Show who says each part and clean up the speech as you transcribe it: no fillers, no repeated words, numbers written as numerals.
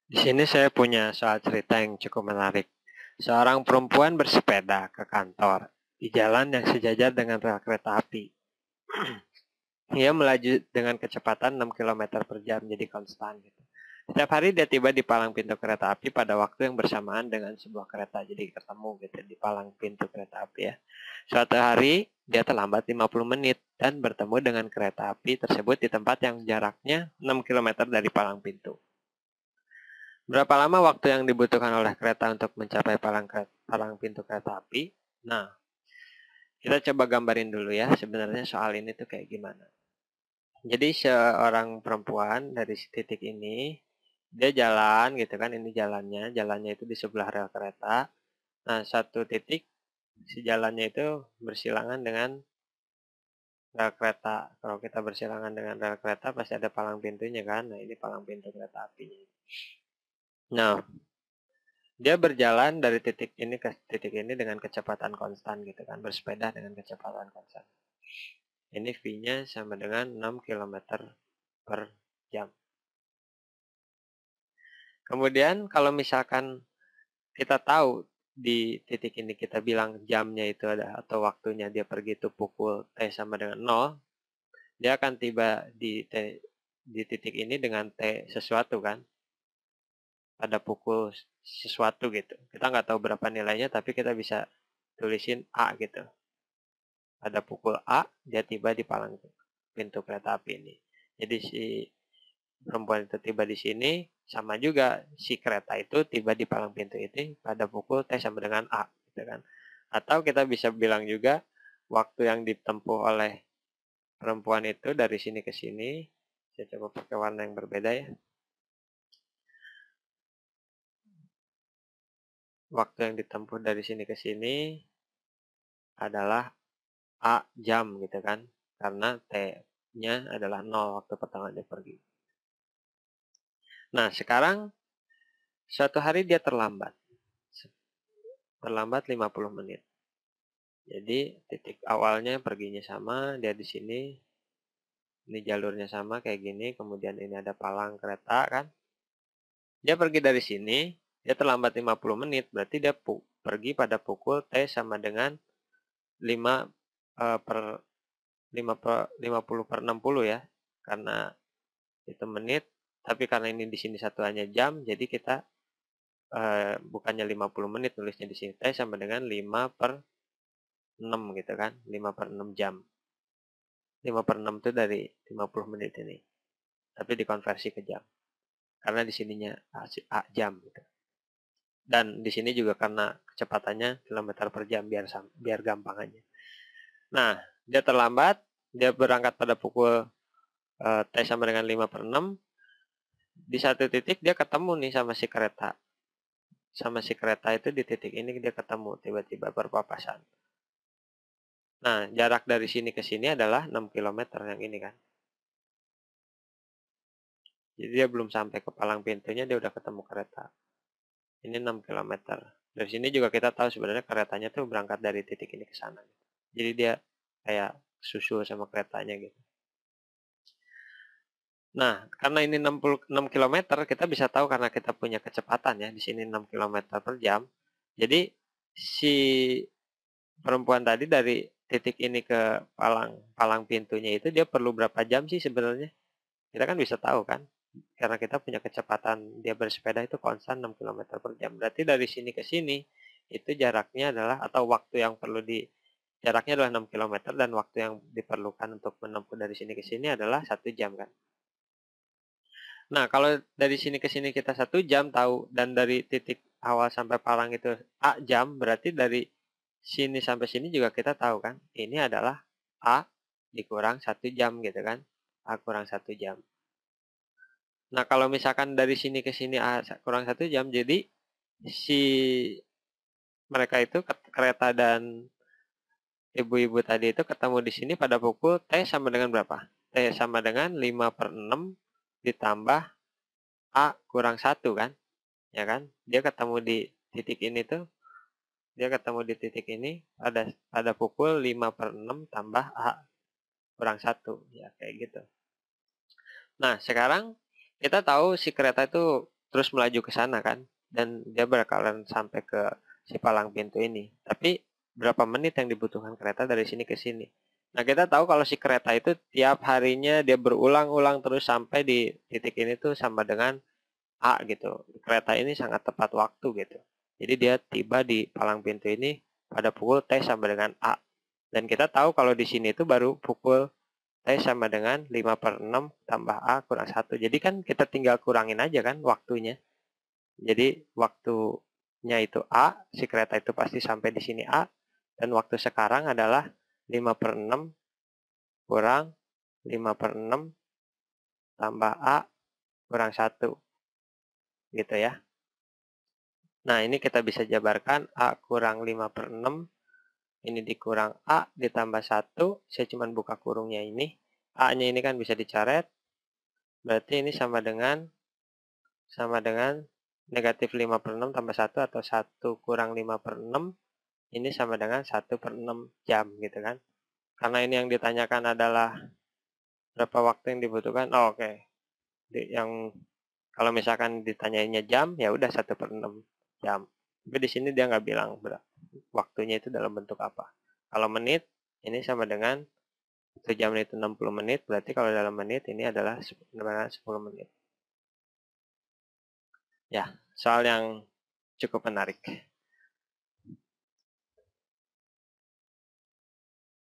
Speaker 1: Di sini saya punya soal cerita yang cukup menarik. Seorang perempuan bersepeda ke kantor di jalan yang sejajar dengan rel kereta api. Ia melaju dengan kecepatan 6 km per jam, jadi konstan gitu. Setiap hari dia tiba di palang pintu kereta api pada waktu yang bersamaan dengan sebuah kereta. Jadi ketemu gitu di palang pintu kereta api ya. Suatu hari dia terlambat 50 menit dan bertemu dengan kereta api tersebut di tempat yang jaraknya 6 km dari palang pintu. Berapa lama waktu yang dibutuhkan oleh kereta untuk mencapai palang pintu kereta api? Nah, kita coba gambarin dulu ya sebenarnya soal ini tuh kayak gimana. Jadi seorang perempuan dari titik ini, dia jalan gitu kan, ini jalannya itu di sebelah rel kereta. Nah, satu titik si jalannya itu bersilangan dengan rel kereta. Kalau kita bersilangan dengan rel kereta pasti ada palang pintunya kan. Nah, ini palang pintu kereta apinya. Nah, dia berjalan dari titik ini ke titik ini dengan kecepatan konstan gitu kan, bersepeda dengan kecepatan konstan. Ini V-nya sama dengan 6 km per jam. Kemudian kalau misalkan kita tahu di titik ini kita bilang jamnya itu ada atau waktunya dia pergi itu pukul T sama dengan 0, dia akan tiba di titik ini dengan T sesuatu kan, pada pukul sesuatu gitu. Kita nggak tahu berapa nilainya tapi kita bisa tulisin A gitu. Pada pukul A, dia tiba di palang pintu kereta api ini. Jadi si perempuan itu tiba di sini, sama juga si kereta itu tiba di palang pintu itu pada pukul T sama dengan A. Gitu kan. Atau kita bisa bilang juga, waktu yang ditempuh oleh perempuan itu dari sini ke sini, saya coba pakai warna yang berbeda ya. Waktu yang ditempuh dari sini ke sini adalah A jam gitu kan. Karena T-nya adalah 0 waktu pertama dia pergi. Nah, sekarang suatu hari dia terlambat. Terlambat 50 menit. Jadi titik awalnya perginya sama, dia di sini. Ini jalurnya sama kayak gini, kemudian ini ada palang kereta kan. Dia pergi dari sini, dia terlambat 50 menit, berarti dia pergi pada pukul T sama dengan 5 per 50 per 60 ya. Karena itu menit, tapi karena ini di sini satuannya jam, jadi kita bukannya 50 menit nulisnya di sini. T sama dengan 5 per 6 gitu kan, 5 per 6 jam. 5 per 6 itu dari 50 menit ini. Tapi dikonversi ke jam. Karena di sininya A jam gitu. Dan di sini juga karena kecepatannya kilometer per jam biar gampang aja. Nah, dia terlambat, dia berangkat pada pukul T sama dengan 5 per 6. Di satu titik dia ketemu nih sama si kereta. Sama si kereta itu di titik ini dia ketemu tiba-tiba berpapasan. Nah, jarak dari sini ke sini adalah 6 km yang ini kan. Jadi dia belum sampai ke palang pintunya dia udah ketemu kereta. Ini 6 km. Dari sini juga kita tahu sebenarnya keretanya tuh berangkat dari titik ini ke sana. Jadi dia kayak susul sama keretanya gitu. Nah, karena ini 6 km, kita bisa tahu karena kita punya kecepatan ya, di sini 6 km per jam. Jadi si perempuan tadi dari titik ini ke palang pintunya itu dia perlu berapa jam sih sebenarnya? Kita kan bisa tahu kan? Karena kita punya kecepatan dia bersepeda itu konstan 6 km per jam. Berarti dari sini ke sini itu jaraknya adalah atau waktu yang perlu jaraknya adalah 6 km dan waktu yang diperlukan untuk menempuh dari sini ke sini adalah 1 jam kan. Nah, kalau dari sini ke sini kita 1 jam tahu dan dari titik awal sampai palang itu A jam, berarti dari sini sampai sini juga kita tahu kan. Ini adalah A dikurang 1 jam gitu kan. A kurang 1 jam. Nah, kalau misalkan dari sini ke sini A kurang 1 jam, jadi si mereka itu kereta dan ibu-ibu tadi itu ketemu di sini pada pukul T sama dengan berapa? T sama dengan 5 per 6 ditambah A kurang 1 kan? Ya kan? Dia ketemu di titik ini tuh, dia ketemu di titik ini ada pukul 5 per 6 tambah A kurang 1. Ya kayak gitu. Nah, sekarang kita tahu si kereta itu terus melaju ke sana kan, dan dia bakalan sampai ke si palang pintu ini. Tapi berapa menit yang dibutuhkan kereta dari sini ke sini? Nah, kita tahu kalau si kereta itu tiap harinya dia berulang-ulang terus sampai di titik ini tuh sama dengan A gitu. Kereta ini sangat tepat waktu gitu. Jadi dia tiba di palang pintu ini pada pukul T sama dengan A. Dan kita tahu kalau di sini itu baru pukul T sama dengan 5/6 tambah A kurang 1. Jadi kan kita tinggal kurangin aja kan waktunya. Jadi waktunya itu A, si kereta itu pasti sampai di sini A, dan waktu sekarang adalah 5/6 kurang 5/6 tambah A kurang 1. Gitu ya. Nah, ini kita bisa jabarkan A kurang 5/6, ini dikurang A ditambah 1, saya cuma buka kurungnya ini. A-nya ini kan bisa dicoret, berarti ini sama dengan negatif 5/6 tambah 1 atau 1 kurang 5/6, ini sama dengan 1/6 jam gitu kan. Karena ini yang ditanyakan adalah berapa waktu yang dibutuhkan. Oh, oke. Yang kalau misalkan ditanyainnya jam, ya udah 1/6 jam. Tapi di sini dia nggak bilang waktunya itu dalam bentuk apa. Kalau menit, ini sama dengan 1 jam itu 60 menit, berarti kalau dalam menit ini adalah 10 menit. Ya, soal yang cukup menarik.